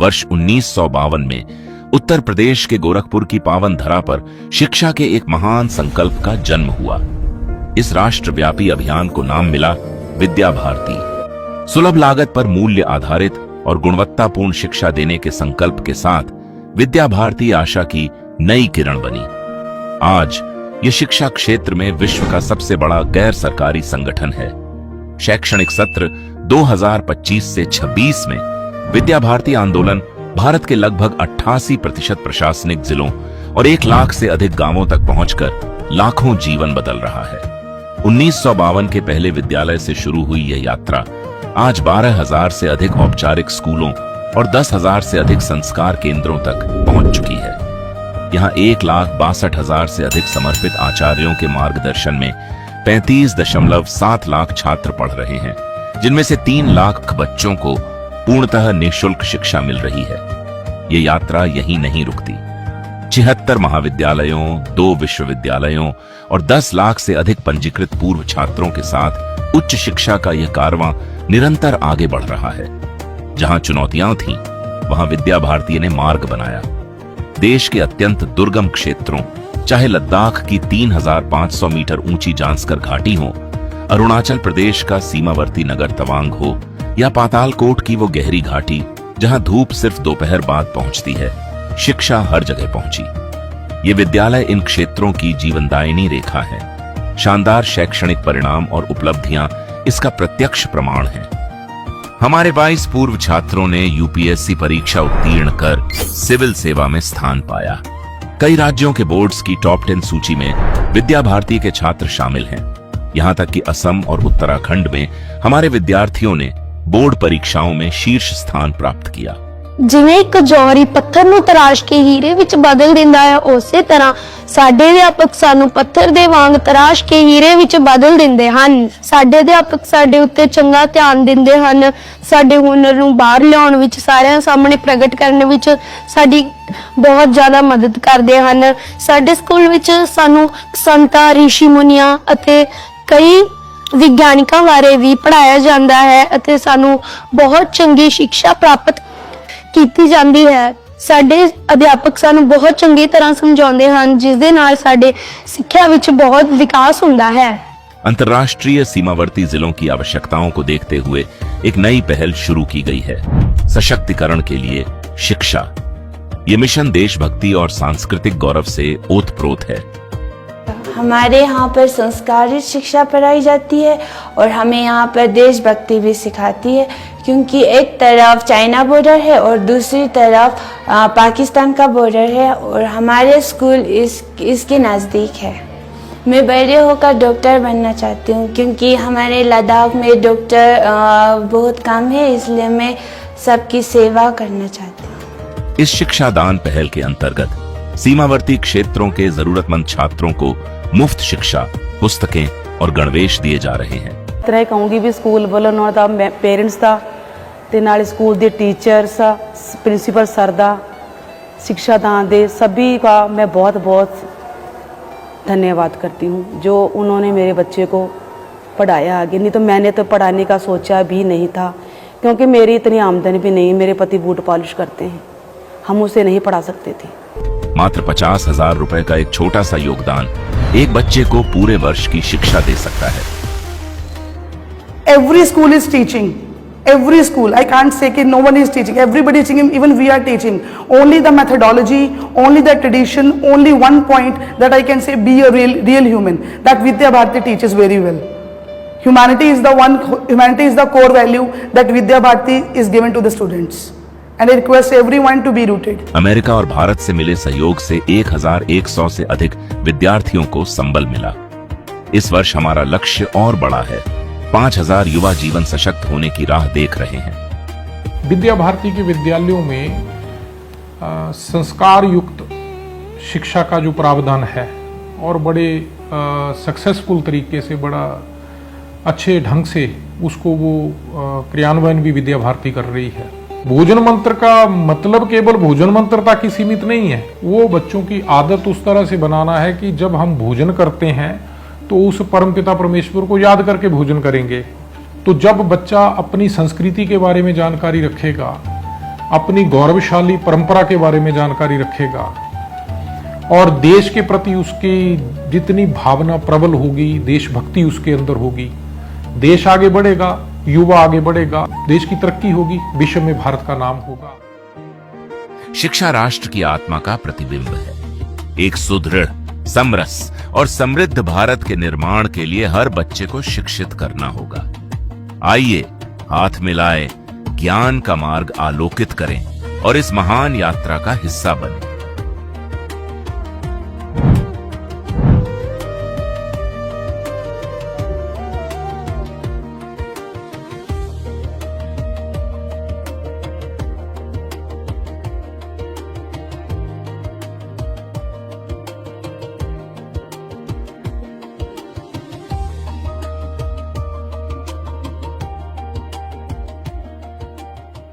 वर्ष 1952 में उत्तर प्रदेश के गोरखपुर की पावन धरा पर शिक्षा के एक महान संकल्प का जन्म हुआ। इस राष्ट्रव्यापी अभियान को नाम मिला विद्या भारती। सुलभ लागत पर मूल्य आधारित और गुणवत्तापूर्ण शिक्षा देने के संकल्प के साथ विद्या भारती आशा की नई किरण बनी। आज ये शिक्षा क्षेत्र में विश्व का सबसे बड़ा गैर सरकारी संगठन है। शैक्षणिक सत्र 2025 से 26 में विद्या भारती आंदोलन भारत के लगभग 88% प्रशासनिक जिलों और 1 लाख से अधिक गांवों तक पहुंचकर लाखों जीवन बदल रहा है। 1952 के पहले विद्यालय से शुरू हुई यह यात्रा आज 12,000 से अधिक औपचारिक स्कूलों और 10,000 से अधिक संस्कार केंद्रों तक पहुंच चुकी है। यहाँ 1,62,000 से अधिक समर्पित आचार्यों के मार्गदर्शन में 35.7 लाख छात्र पढ़ रहे हैं, जिनमें से 3 लाख बच्चों को पूर्णतः निःशुल्क शिक्षा मिल रही है। ये यात्रा यहीं नहीं रुकती। 76 महाविद्यालयों, 2 विश्वविद्यालयों और 10 लाख से अधिक पंजीकृत पूर्व छात्रों के साथ उच्च शिक्षा का यह कारवां निरंतर आगे बढ़ रहा है। जहां चुनौतियां थीं, वहां विद्या भारती ने मार्ग बनाया। देश के अत्यंत दुर्गम क्षेत्रों, चाहे लद्दाख की 3,500 मीटर ऊंची जांस्कर घाटी हो, अरुणाचल प्रदेश का सीमावर्ती नगर तवांग हो या पातालकोट की वो गहरी घाटी जहां धूप सिर्फ दोपहर बाद पहुंचती है, शिक्षा हर जगह पहुंची। ये विद्यालय इन क्षेत्रों की जीवनदायिनी रेखा है। शानदार शैक्षणिक परिणाम और उपलब्धियां इसका प्रत्यक्ष प्रमाण है। हमारे 22 पूर्व छात्रों ने यूपीएससी परीक्षा उत्तीर्ण कर सिविल सेवा में स्थान पाया। कई राज्यों के बोर्ड्स की टॉप 10 सूची में विद्या भारती के छात्र शामिल हैं। यहां तक कि असम और उत्तराखंड में हमारे विद्यार्थियों ने बोर्ड परीक्षाओं में शीर्ष स्थान प्राप्त किया। जिवें एक जौहरी पत्थर ਨੂੰ ਤਰਾਸ਼ ਕੇ ਹੀਰੇ ਵਿੱਚ ਬਦਲ ਦਿੰਦਾ ਹੈ, ਉਸੇ ਤਰ੍ਹਾਂ ਸਾਡੇ ਅਧਿਆਪਕ ਸਾਨੂੰ ਪੱਥਰ ਦੇ ਵਾਂਗ ਤਰਾਸ਼ ਕੇ ਹੀਰੇ ਵਿੱਚ ਬਦਲ ਦਿੰਦੇ ਹਨ। ਸਾਡੇ ਅਧਿਆਪਕ ਸਾਡੇ ਉੱਤੇ ਚੰਗਾ ਧਿਆਨ ਦਿੰਦੇ ਹਨ, ਸਾਡੇ ਹੁਨਰ ਨੂੰ ਬਾਹਰ ਲਿਆਉਣ ਵਿੱਚ, ਸਾਰਿਆਂ ਸਾਹਮਣੇ ਪ੍ਰਗਟ ਕਰਨ ਵਿੱਚ ਸਾਡੀ ਬਹੁਤ ਜ਼ਿਆਦਾ ਮਦਦ ਕਰਦੇ ਹਨ। ਸਾਡੇ ਸਕੂਲ ਵਿੱਚ ਸਾਨੂੰ ਸੰਤਾਂ, ਰਿਸ਼ੀ ਮੁਨੀਆਂ ਅਤੇ ਕਈ ਵਿਗਿਆਨਕਾਂ ਬਾਰੇ ਵੀ ਪੜ੍ਹਾਇਆ ਜਾਂਦਾ ਹੈ ਅਤੇ ਸਾਨੂੰ ਬਹੁਤ ਚੰਗੀ ਸਿੱਖਿਆ ਪ੍ਰਾਪਤ ਕੀਤੀ ਜਾਂਦੀ ਹੈ। ਸਾਡੇ ਅਧਿਆਪਕ ਸਾਨੂੰ ਬਹੁਤ ਚੰਗੀ ਤਰ੍ਹਾਂ ਸਮਝਾਉਂਦੇ ਹਨ, ਜਿਸ ਦੇ ਨਾਲ ਸਾਡੇ ਸਿੱਖਿਆ ਵਿੱਚ ਬਹੁਤ ਵਿਕਾਸ ਹੁੰਦਾ है। अंतर्राष्ट्रीय सीमावर्ती जिलों की आवश्यकताओं को देखते हुए एक नई पहल शुरू की गई है, सशक्तिकरण के लिए शिक्षा। ये मिशन देशभक्ति और सांस्कृतिक गौरव से ओतप्रोत है। हमारे यहाँ पर संस्कारित शिक्षा पढ़ाई जाती है और हमें यहाँ पर देशभक्ति भी सिखाती है, क्योंकि एक तरफ चाइना बॉर्डर है और दूसरी तरफ पाकिस्तान का बॉर्डर है और हमारे स्कूल इसके नज़दीक है। मैं बड़े होकर डॉक्टर बनना चाहती हूँ, क्योंकि हमारे लद्दाख में डॉक्टर बहुत कम है, इसलिए मैं सबकी सेवा करना चाहती हूँ। इस शिक्षादान पहल के अंतर्गत सीमावर्ती क्षेत्रों के जरूरतमंद छात्रों को मुफ्त शिक्षा, पुस्तकें और गणवेश दिए जा रहे हैं। तरह कहूँगी भी स्कूल वालों ना दा पेरेंट्स दा ते नाल school they teachers, principal sir दा, शिक्षादान दे सभी का मैं बहुत बहुत धन्यवाद करती हूँ, जो उन्होंने मेरे बच्चे को पढ़ाया आगे। नहीं तो मैंने तो पढ़ाने का सोचा भी नहीं था, क्योंकि मेरी इतनी आमदनी भी नहीं। मेरे पति बूट पॉलिश करते हैं, हम उसे नहीं पढ़ा सकते थे। मात्र 50,000 रुपए का एक छोटा सा योगदान एक बच्चे को पूरे वर्ष की शिक्षा दे सकता है। Every school is teaching. Every school. I can't say that no one is teaching. Everybody is teaching. Even we are teaching. Only the methodology, only the tradition, only one point that I can say be a real human. That Vidya Bharati teaches very well. Humanity is the core value that Vidya Bharati is given to the students. And I request everyone to be rooted. America और भारत से मिले सहयोग से 1,100 से अधिक विद्यार्थियों को संबल मिला। इस वर्ष हमारा लक्ष्य और बड़ा है। 5,000 युवा जीवन सशक्त होने की राह देख रहे हैं। विद्या भारती के विद्यालयों में संस्कार युक्त शिक्षा का जो प्रावधान है और बड़े सक्सेसफुल तरीके से, बड़ा अच्छे ढंग से उसको वो क्रियान्वयन भी विद्या भारती कर रही है। भोजन मंत्र का मतलब केवल भोजन मंत्र तक ही सीमित नहीं है। वो बच्चों की आदत उस तरह से बनाना है कि जब हम भोजन करते हैं तो उस परमपिता परमेश्वर को याद करके भोजन करेंगे। तो जब बच्चा अपनी संस्कृति के बारे में जानकारी रखेगा अपनी गौरवशाली परंपरा के बारे में जानकारी रखेगा और देश के प्रति उसकी जितनी भावना प्रबल होगी, देशभक्ति उसके अंदर होगी, देश आगे बढ़ेगा, युवा आगे बढ़ेगा, देश की तरक्की होगी, विश्व में भारत का नाम होगा। शिक्षा राष्ट्र की आत्मा का प्रतिबिंब है। एक सुदृढ़, समरस और समृद्ध भारत के निर्माण के लिए हर बच्चे को शिक्षित करना होगा। आइए हाथ मिलाए ज्ञान का मार्ग आलोकित करें और इस महान यात्रा का हिस्सा बनें।